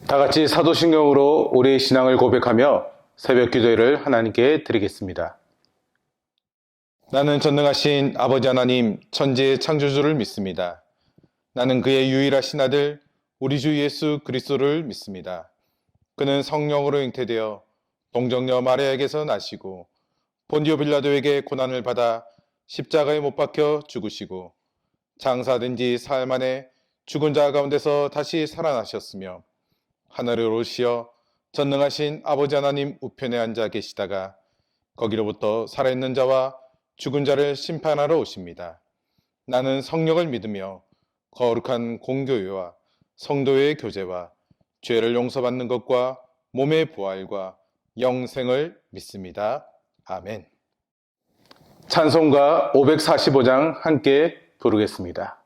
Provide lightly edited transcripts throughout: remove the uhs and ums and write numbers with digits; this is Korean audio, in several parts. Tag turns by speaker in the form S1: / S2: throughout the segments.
S1: 다 같이 사도신경으로 우리의 신앙을 고백하며 새벽 기도를 하나님께 드리겠습니다. 나는 전능하신 아버지 하나님 천지의 창조주를 믿습니다. 나는 그의 유일하신 아들 우리 주 예수 그리스도를 믿습니다. 그는 성령으로 잉태되어 동정녀 마리아에게서 나시고 본디오 빌라도에게 고난을 받아 십자가에 못 박혀 죽으시고 장사된 지 사흘 만에 죽은 자 가운데서 다시 살아나셨으며 하늘에 오르시어 전능하신 아버지 하나님 우편에 앉아 계시다가 거기로부터 살아있는 자와 죽은 자를 심판하러 오십니다. 나는 성령을 믿으며 거룩한 공교회와 성도의 교제와 죄를 용서받는 것과 몸의 부활과 영생을 믿습니다. 아멘. 찬송가 545장 함께 부르겠습니다.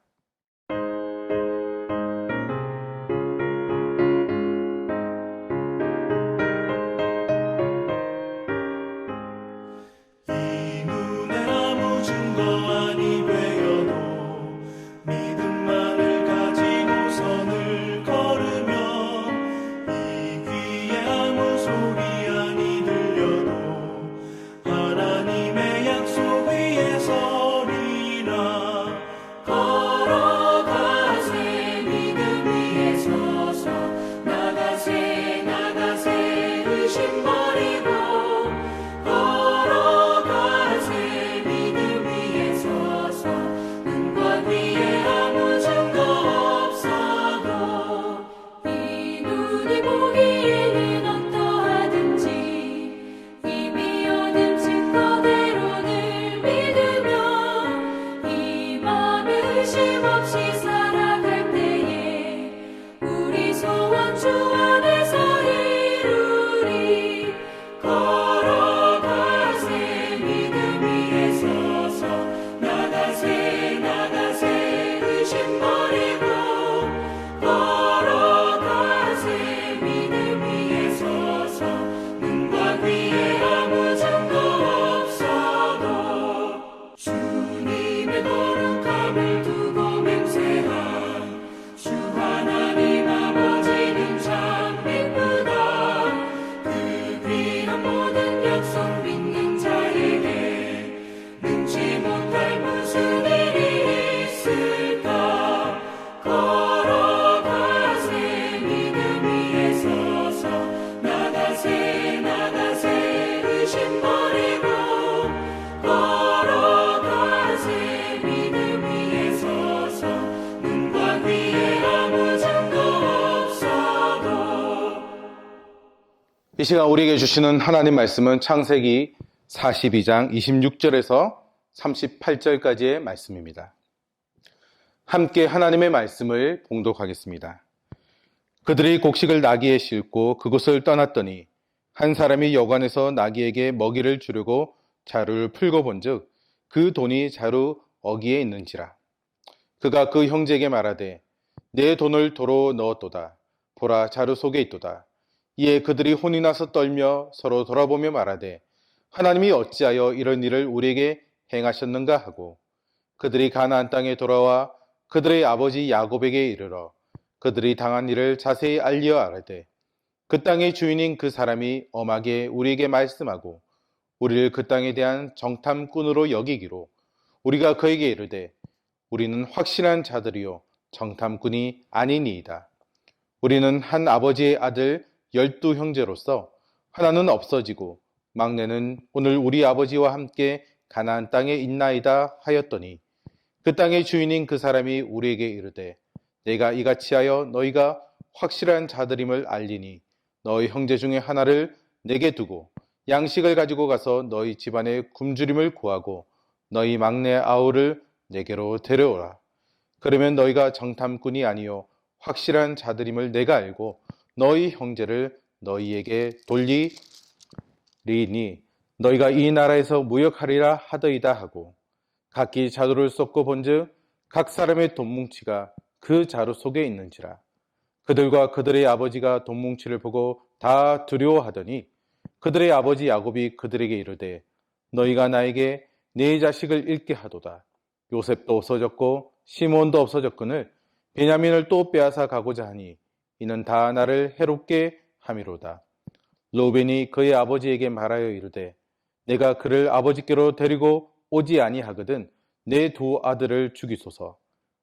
S1: 이 시간 우리에게 주시는 하나님 말씀은 창세기 42장 26절에서 38절까지의 말씀입니다. 함께 하나님의 말씀을 봉독하겠습니다. 그들이 곡식을 나귀에 싣고 그곳을 떠났더니 한 사람이 여관에서 나귀에게 먹이를 주려고 자루를 풀고 본즉 그 돈이 자루 어기에 있는지라. 그가 그 형제에게 말하되 내 돈을 도로 넣었도다. 보라, 자루 속에 있도다. 이에 그들이 혼이 나서 떨며 서로 돌아보며 말하되 하나님이 어찌하여 이런 일을 우리에게 행하셨는가 하고 그들이 가나안 땅에 돌아와 그들의 아버지 야곱에게 이르러 그들이 당한 일을 자세히 알리어 아뢰되 그 땅의 주인인 그 사람이 엄하게 우리에게 말씀하고 우리를 그 땅에 대한 정탐꾼으로 여기기로 우리가 그에게 이르되 우리는 확실한 자들이요 정탐꾼이 아니니이다. 우리는 한 아버지의 아들 12 형제로서 하나는 없어지고 막내는 오늘 우리 아버지와 함께 가나안 땅에 있나이다 하였더니 그 땅의 주인인 그 사람이 우리에게 이르되 내가 이같이 하여 너희가 확실한 자들임을 알리니 너희 형제 중에 하나를 내게 두고 양식을 가지고 가서 너희 집안에 굶주림을 구하고 너희 막내 아우를 내게로 데려오라. 그러면 너희가 정탐꾼이 아니요 확실한 자들임을 내가 알고 너희 형제를 너희에게 돌리리니 너희가 이 나라에서 무역하리라 하더이다 하고 각기 자루를 쏟고 본즉 각 사람의 돈뭉치가 그 자루 속에 있는지라. 그들과 그들의 아버지가 돈뭉치를 보고 다 두려워하더니 그들의 아버지 야곱이 그들에게 이르되 너희가 나에게 네 자식을 잃게 하도다. 요셉도 없어졌고 시몬도 없어졌거늘 베냐민을 또 빼앗아 가고자 하니 이는 다 나를 해롭게 함이로다. 로벤이 그의 아버지에게 말하여 이르되 내가 그를 아버지께로 데리고 오지 아니하거든 내 두 아들을 죽이소서.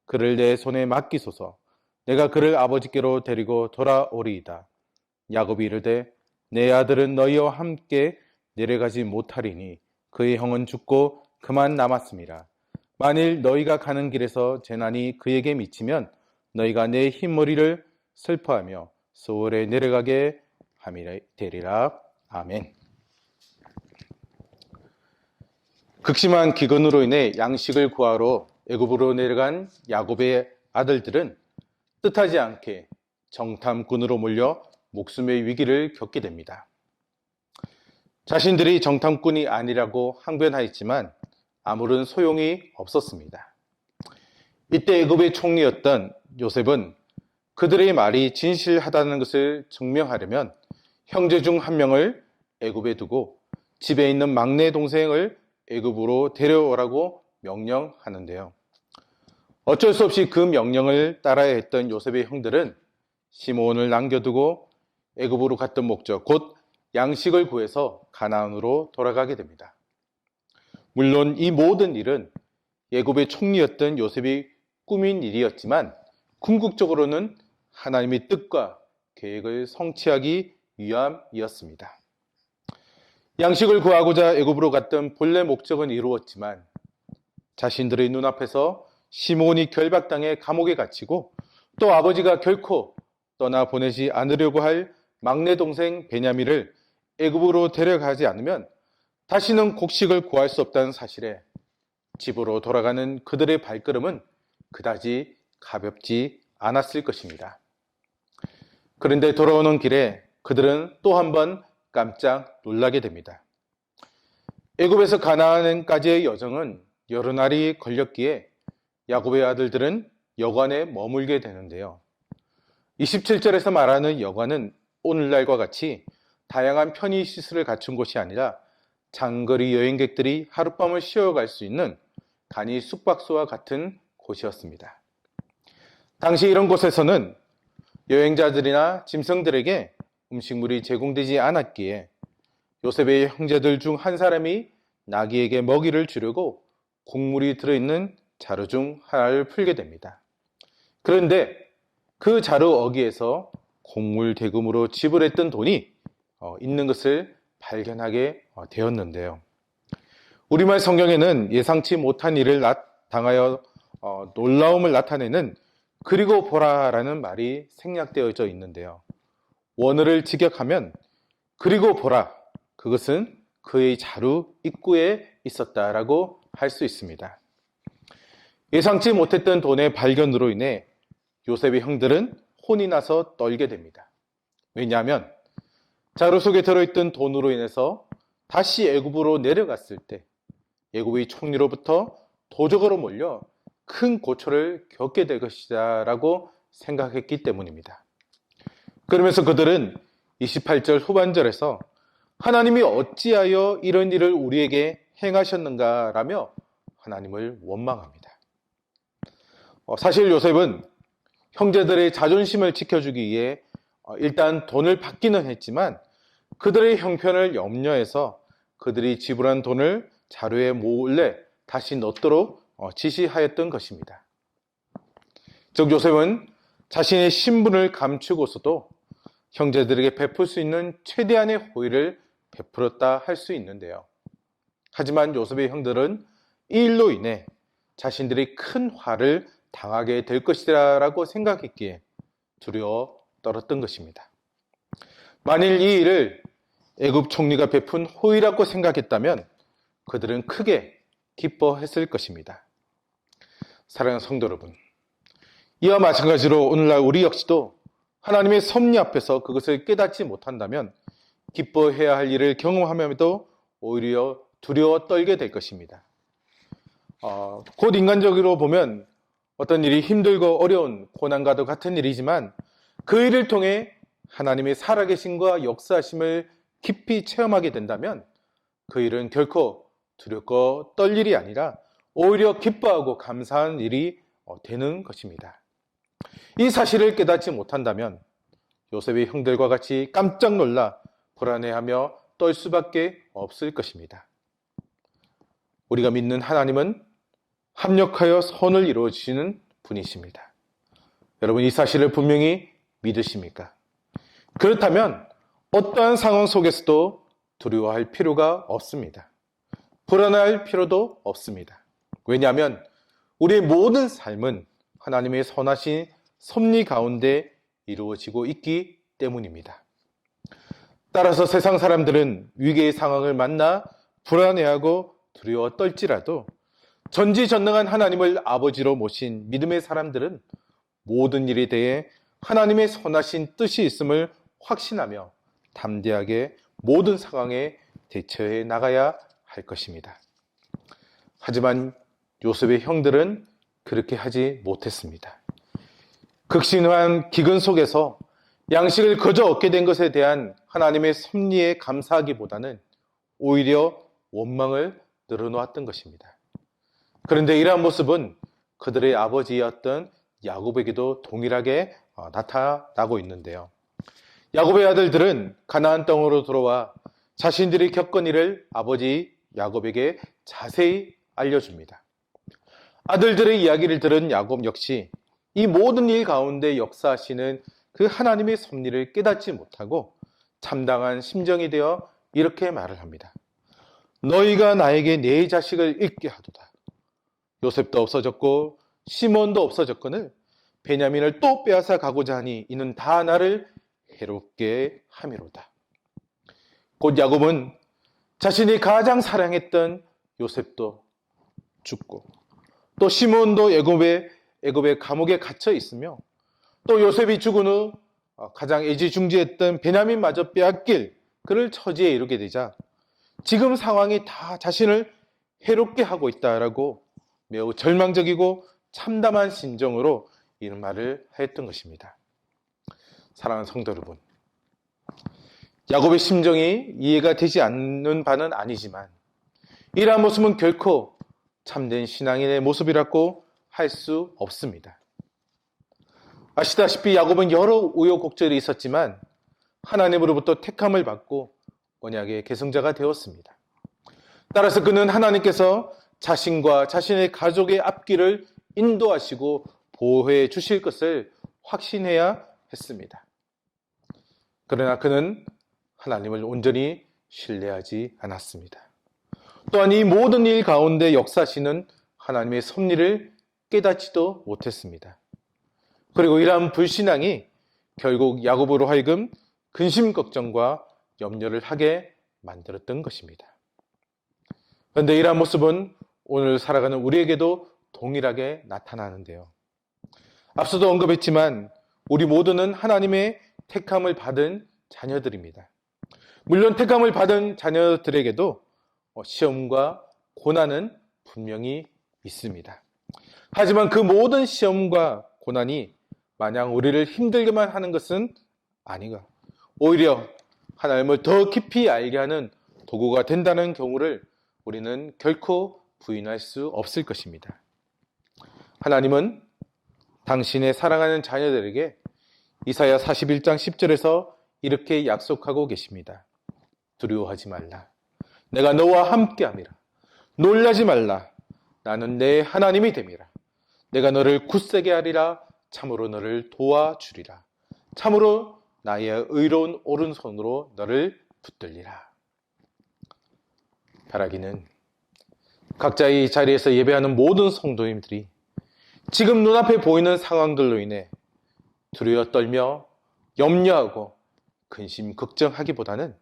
S1: 그를 내 손에 맡기소서. 내가 그를 아버지께로 데리고 돌아오리이다. 야곱이 이르되 내 아들은 너희와 함께 내려가지 못하리니 그의 형은 죽고 그만 남았음이라. 만일 너희가 가는 길에서 재난이 그에게 미치면 너희가 내 흰머리를 슬퍼하며 소홀에 내려가게 함이 되리라. 아멘. 극심한 기근으로 인해 양식을 구하러 애굽으로 내려간 야곱의 아들들은 뜻하지 않게 정탐꾼으로 몰려 목숨의 위기를 겪게 됩니다. 자신들이 정탐꾼이 아니라고 항변하였지만 아무런 소용이 없었습니다. 이때 애굽의 총리였던 요셉은 그들의 말이 진실하다는 것을 증명하려면 형제 중 한 명을 애굽에 두고 집에 있는 막내 동생을 애굽으로 데려오라고 명령하는데요. 어쩔 수 없이 그 명령을 따라야 했던 요셉의 형들은 시므온을 남겨두고 애굽으로 갔던 목적, 곧 양식을 구해서 가나안으로 돌아가게 됩니다. 물론 이 모든 일은 애굽의 총리였던 요셉이 꾸민 일이었지만 궁극적으로는 하나님의 뜻과 계획을 성취하기 위함이었습니다. 양식을 구하고자 애굽으로 갔던 본래 목적은 이루었지만 자신들의 눈앞에서 시므온이 결박당해 감옥에 갇히고 또 아버지가 결코 떠나보내지 않으려고 할 막내 동생 베냐민을 애굽으로 데려가지 않으면 다시는 곡식을 구할 수 없다는 사실에 집으로 돌아가는 그들의 발걸음은 그다지 가볍지 않았을 것입니다. 그런데 돌아오는 길에 그들은 또 한 번 깜짝 놀라게 됩니다. 애굽에서 가나안까지의 여정은 여러 날이 걸렸기에 야곱의 아들들은 여관에 머물게 되는데요. 27절에서 말하는 여관은 오늘날과 같이 다양한 편의 시설을 갖춘 곳이 아니라 장거리 여행객들이 하룻밤을 쉬어갈 수 있는 간이 숙박소와 같은 곳이었습니다. 당시 이런 곳에서는 여행자들이나 짐승들에게 음식물이 제공되지 않았기에 요셉의 형제들 중 한 사람이 나귀에게 먹이를 주려고 곡물이 들어있는 자루 중 하나를 풀게 됩니다. 그런데 그 자루 어귀에서 곡물 대금으로 지불했던 돈이 있는 것을 발견하게 되었는데요. 우리말 성경에는 예상치 못한 일을 당하여 놀라움을 나타내는 그리고 보라라는 말이 생략되어져 있는데요. 원어를 직역하면 그리고 보라, 그것은 그의 자루 입구에 있었다라고 할 수 있습니다. 예상치 못했던 돈의 발견으로 인해 요셉의 형들은 혼이 나서 떨게 됩니다. 왜냐하면 자루 속에 들어있던 돈으로 인해서 다시 애굽으로 내려갔을 때 애굽의 총리로부터 도적으로 몰려 큰 고초를 겪게 될 것이다 라고 생각했기 때문입니다. 그러면서 그들은 28절 후반절에서 하나님이 어찌하여 이런 일을 우리에게 행하셨는가 라며 하나님을 원망합니다. 사실 요셉은 형제들의 자존심을 지켜주기 위해 일단 돈을 받기는 했지만 그들의 형편을 염려해서 그들이 지불한 돈을 자루에 몰래 다시 넣도록 지시하였던 것입니다. 즉 요셉은 자신의 신분을 감추고서도 형제들에게 베풀 수 있는 최대한의 호의를 베풀었다 할 수 있는데요. 하지만 요셉의 형들은 이 일로 인해 자신들이 큰 화를 당하게 될 것이라고 생각했기에 두려워 떨었던 것입니다. 만일 이 일을 애굽 총리가 베푼 호의라고 생각했다면 그들은 크게 기뻐했을 것입니다. 사랑하는 성도 여러분, 이와 마찬가지로 오늘날 우리 역시도 하나님의 섭리 앞에서 그것을 깨닫지 못한다면 기뻐해야 할 일을 경험하면서도 오히려 두려워 떨게 될 것입니다. 곧 인간적으로 보면 어떤 일이 힘들고 어려운 고난과도 같은 일이지만 그 일을 통해 하나님의 살아계심과 역사하심을 깊이 체험하게 된다면 그 일은 결코 두렵고 떨 일이 아니라 오히려 기뻐하고 감사한 일이 되는 것입니다. 이 사실을 깨닫지 못한다면 요셉의 형들과 같이 깜짝 놀라 불안해하며 떨 수밖에 없을 것입니다. 우리가 믿는 하나님은 합력하여 선을 이루어 주시는 분이십니다. 여러분, 이 사실을 분명히 믿으십니까? 그렇다면 어떠한 상황 속에서도 두려워할 필요가 없습니다. 불안할 필요도 없습니다. 왜냐하면 우리의 모든 삶은 하나님의 선하신 섭리 가운데 이루어지고 있기 때문입니다. 따라서 세상 사람들은 위기의 상황을 만나 불안해하고 두려워 떨지라도 전지전능한 하나님을 아버지로 모신 믿음의 사람들은 모든 일에 대해 하나님의 선하신 뜻이 있음을 확신하며 담대하게 모든 상황에 대처해 나가야 할 것입니다. 하지만 요셉의 형들은 그렇게 하지 못했습니다. 극심한 기근 속에서 양식을 거저 얻게 된 것에 대한 하나님의 섭리에 감사하기보다는 오히려 원망을 늘어놓았던 것입니다. 그런데 이러한 모습은 그들의 아버지였던 야곱에게도 동일하게 나타나고 있는데요. 야곱의 아들들은 가나안 땅으로 들어와 자신들이 겪은 일을 아버지 야곱에게 자세히 알려줍니다. 아들들의 이야기를 들은 야곱 역시 이 모든 일 가운데 역사하시는 그 하나님의 섭리를 깨닫지 못하고 참담한 심정이 되어 이렇게 말을 합니다. 너희가 나에게 네 자식을 잃게 하도다. 요셉도 없어졌고 시몬도 없어졌거늘 베냐민을 또 빼앗아 가고자 하니 이는 다 나를 해롭게 함이로다. 곧 야곱은 자신이 가장 사랑했던 요셉도 죽고 또 시몬도 애굽의 감옥에 갇혀 있으며 또 요셉이 죽은 후 가장 애지중지했던 베냐민마저 빼앗길 그를 처지에 이르게 되자 지금 상황이 다 자신을 해롭게 하고 있다라고 매우 절망적이고 참담한 심정으로 이런 말을 했던 것입니다. 사랑하는 성도 여러분, 야곱의 심정이 이해가 되지 않는 바는 아니지만 이러한 모습은 결코 참된 신앙인의 모습이라고 할 수 없습니다. 아시다시피 야곱은 여러 우여곡절이 있었지만 하나님으로부터 택함을 받고 언약의 계승자가 되었습니다. 따라서 그는 하나님께서 자신과 자신의 가족의 앞길을 인도하시고 보호해 주실 것을 확신해야 했습니다. 그러나 그는 하나님을 온전히 신뢰하지 않았습니다. 또한 이 모든 일 가운데 역사하시는 하나님의 섭리를 깨닫지도 못했습니다. 그리고 이러한 불신앙이 결국 야곱으로 하여금 근심 걱정과 염려를 하게 만들었던 것입니다. 그런데 이러한 모습은 오늘 살아가는 우리에게도 동일하게 나타나는데요. 앞서도 언급했지만 우리 모두는 하나님의 택함을 받은 자녀들입니다. 물론 택함을 받은 자녀들에게도 시험과 고난은 분명히 있습니다. 하지만 그 모든 시험과 고난이 마냥 우리를 힘들게만 하는 것은 아니고 오히려 하나님을 더 깊이 알게 하는 도구가 된다는 경우를 우리는 결코 부인할 수 없을 것입니다. 하나님은 당신의 사랑하는 자녀들에게 이사야 41장 10절에서 이렇게 약속하고 계십니다. 두려워하지 말라. 내가 너와 함께함이라. 놀라지 말라. 나는 내 하나님이 됨이라. 내가 너를 굳세게 하리라. 참으로 너를 도와주리라. 참으로 나의 의로운 오른손으로 너를 붙들리라. 바라기는 각자의 자리에서 예배하는 모든 성도님들이 지금 눈앞에 보이는 상황들로 인해 두려워 떨며 염려하고 근심 걱정하기보다는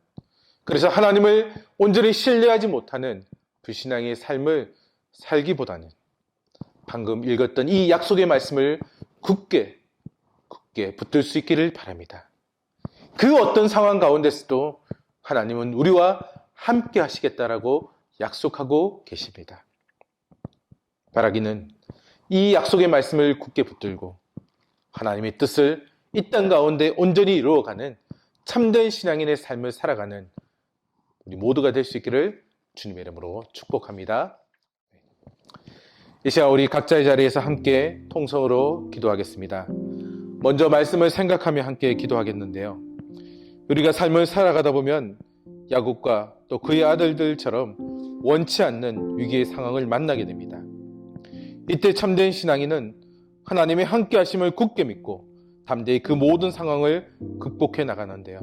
S1: 그래서 하나님을 온전히 신뢰하지 못하는 불신앙의 삶을 살기보다는 방금 읽었던 이 약속의 말씀을 굳게 붙들 수 있기를 바랍니다. 그 어떤 상황 가운데서도 하나님은 우리와 함께 하시겠다라고 약속하고 계십니다. 바라기는 이 약속의 말씀을 굳게 붙들고 하나님의 뜻을 이 땅 가운데 온전히 이루어가는 참된 신앙인의 삶을 살아가는 우리 모두가 될 수 있기를 주님의 이름으로 축복합니다. 이 시간 우리 각자의 자리에서 함께 통성으로 기도하겠습니다. 먼저 말씀을 생각하며 함께 기도하겠는데요. 우리가 삶을 살아가다 보면 야곱과 또 그의 아들들처럼 원치 않는 위기의 상황을 만나게 됩니다. 이때 참된 신앙인은 하나님의 함께 하심을 굳게 믿고 담대히 그 모든 상황을 극복해 나가는데요.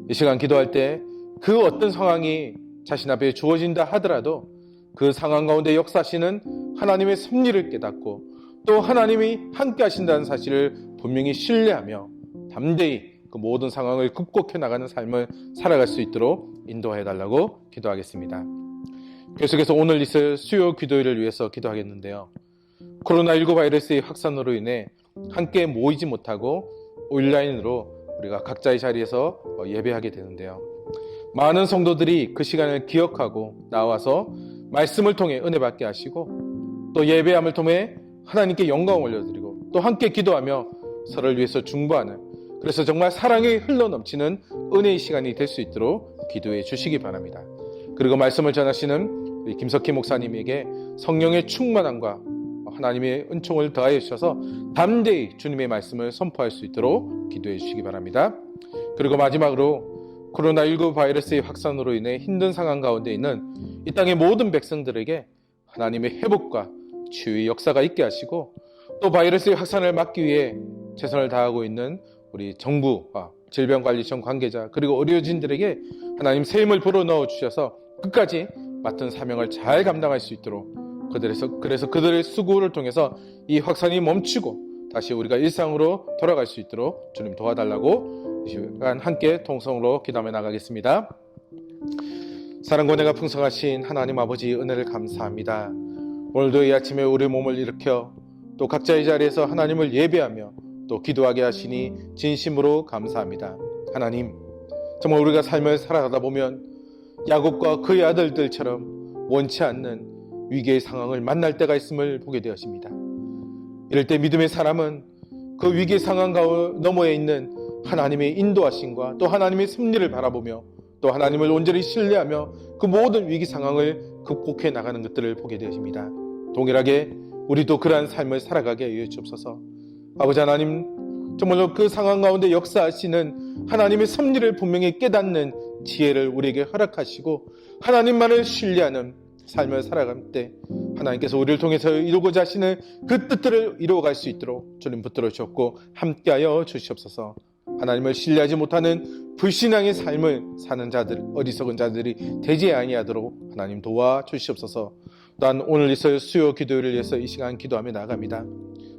S1: 이 시간 기도할 때 그 어떤 상황이 자신 앞에 주어진다 하더라도 그 상황 가운데 역사하시는 하나님의 섭리를 깨닫고 또 하나님이 함께 하신다는 사실을 분명히 신뢰하며 담대히 그 모든 상황을 극복해 나가는 삶을 살아갈 수 있도록 인도해 달라고 기도하겠습니다. 계속해서 오늘 있을 수요 기도일을 위해서 기도하겠는데요. 코로나19 바이러스의 확산으로 인해 함께 모이지 못하고 온라인으로 우리가 각자의 자리에서 예배하게 되는데요. 많은 성도들이 그 시간을 기억하고 나와서 말씀을 통해 은혜 받게 하시고 또 예배함을 통해 하나님께 영광 올려드리고 또 함께 기도하며 서로를 위해서 중보하는, 그래서 정말 사랑이 흘러넘치는 은혜의 시간이 될 수 있도록 기도해 주시기 바랍니다. 그리고 말씀을 전하시는 우리 김석희 목사님에게 성령의 충만함과 하나님의 은총을 더하여 주셔서 담대히 주님의 말씀을 선포할 수 있도록 기도해 주시기 바랍니다. 그리고 마지막으로 코로나19 바이러스의 확산으로 인해 힘든 상황 가운데 있는 이 땅의 모든 백성들에게 하나님의 회복과 치유의 역사가 있게 하시고 또 바이러스의 확산을 막기 위해 최선을 다하고 있는 우리 정부와 질병관리청 관계자 그리고 의료진들에게 하나님 새 힘을 불어넣어 주셔서 끝까지 맡은 사명을 잘 감당할 수 있도록, 그래서 그들의 수고를 통해서 이 확산이 멈추고 다시 우리가 일상으로 돌아갈 수 있도록 주님 도와달라고 이 시간 함께 통성으로 기도하며 나가겠습니다. 사랑과 은혜가 풍성하신 하나님 아버지 은혜를 감사합니다. 오늘도 이 아침에 우리 몸을 일으켜 또 각자의 자리에서 하나님을 예배하며 또 기도하게 하시니 진심으로 감사합니다. 하나님, 정말 우리가 삶을 살아가다 보면 야곱과 그의 아들들처럼 원치 않는 위기의 상황을 만날 때가 있음을 보게 되었습니다. 이럴 때 믿음의 사람은 그 위기의 상황 너머에 있는 하나님의 인도하심과 또 하나님의 섭리를 바라보며 또 하나님을 온전히 신뢰하며 그 모든 위기 상황을 극복해 나가는 것들을 보게 되었습니다. 동일하게 우리도 그러한 삶을 살아가게 하여 주옵소서. 아버지 하나님, 정말로 그 상황 가운데 역사하시는 하나님의 섭리를 분명히 깨닫는 지혜를 우리에게 허락하시고 하나님만을 신뢰하는 삶을 살아갈 때 하나님께서 우리를 통해서 이루고자 하시는 그 뜻들을 이루어갈 수 있도록 주님 붙들어 주셨고 함께하여 주시옵소서. 하나님을 신뢰하지 못하는 불신앙의 삶을 사는 자들, 어리석은 자들이 되지 아니하도록 하나님 도와주시옵소서. 또한 오늘 있을 수요 기도를 위해서 이 시간 기도하며 나아갑니다.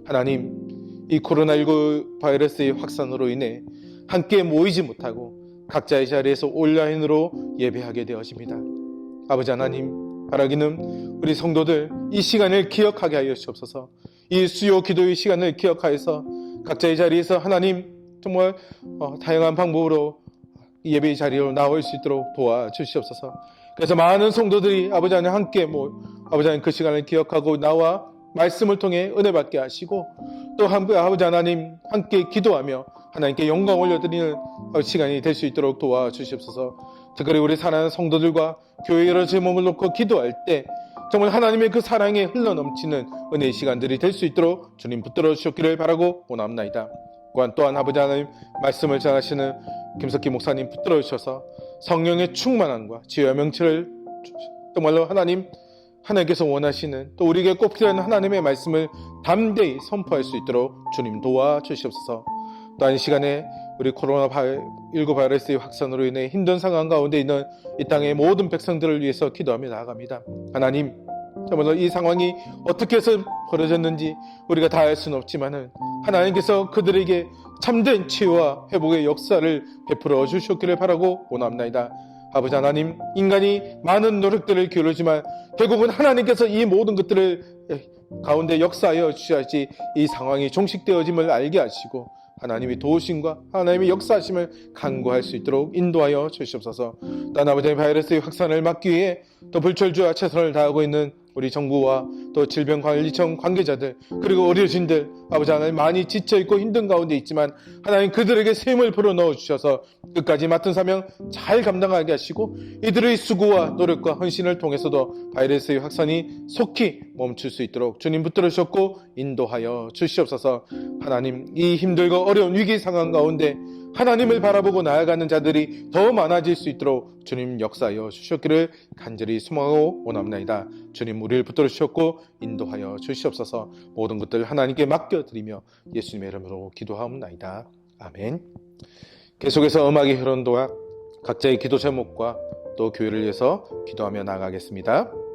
S1: 하나님, 이 코로나19 바이러스의 확산으로 인해 함께 모이지 못하고 각자의 자리에서 온라인으로 예배하게 되었습니다. 아버지 하나님, 바라기는 우리 성도들 이 시간을 기억하게 하여 주옵소서. 이 수요 기도의 시간을 기억하여서 각자의 자리에서 하나님 정말 다양한 방법으로 예배의 자리로 나올 수 있도록 도와주시옵소서. 그래서 많은 성도들이 아버지 하나님 함께 아버지 하나님 그 시간을 기억하고 나와 말씀을 통해 은혜 받게 하시고 또 아버지 하나님 함께 기도하며 하나님께 영광 올려드리는 시간이 될 수 있도록 도와주시옵소서. 특별히 우리 사랑하는 성도들과 교회 여러 제목을 놓고 기도할 때 정말 하나님의 그 사랑에 흘러넘치는 은혜의 시간들이 될 수 있도록 주님 붙들어 주셨기를 바라고 원합니다. 또한 아버지 하나님 말씀을 전하시는 김석희 목사님 붙들어 주셔서 성령의 충만함과 지혜와 명철을 정말로 하나님께서 원하시는 또 우리에게 꼭 필요한 하나님의 말씀을 담대히 선포할 수 있도록 주님 도와주시옵소서. 또한 이 시간에 우리 코로나19 바이러스의 확산으로 인해 힘든 상황 가운데 있는 이 땅의 모든 백성들을 위해서 기도하며 나아갑니다. 하나님, 정말로 이 상황이 어떻게 해서 벌어졌는지 우리가 다 알 수는 없지만 하나님께서 그들에게 참된 치유와 회복의 역사를 베풀어 주셨기를 바라고 원합니다. 아버지 하나님, 인간이 많은 노력들을 기울이지만 결국은 하나님께서 이 모든 것들을 가운데 역사하여 주셔야지 이 상황이 종식되어짐을 알게 하시고 하나님의 도우심과 하나님의 역사하심을 간구할 수 있도록 인도하여 주시옵소서. 또한 아버지 바이러스의 확산을 막기 위해 또 불철주야 최선을 다하고 있는 우리 정부와 또 질병관리청 관계자들 그리고 의료진들 아버지 하나님 많이 지쳐있고 힘든 가운데 있지만 하나님 그들에게 새 힘을 불어넣어 주셔서 끝까지 맡은 사명 잘 감당하게 하시고 이들의 수고와 노력과 헌신을 통해서도 바이러스의 확산이 속히 멈출 수 있도록 주님 붙들어 주셨고 인도하여 주시옵소서. 하나님 이 힘들고 어려운 위기 상황 가운데 하나님을 바라보고 나아가는 자들이 더 많아질 수 있도록 주님 역사하여 주셨기를 간절히 소망하고 원합니다. 주님 우리를 붙들어 주셨고 인도하여 주시옵소서. 모든 것들 하나님께 맡겨드리며 예수님의 이름으로 기도하옵나이다. 아멘. 계속해서 음악이 흐르는 동안 각자의 기도 제목과 또 교회를 위해서 기도하며 나아가겠습니다.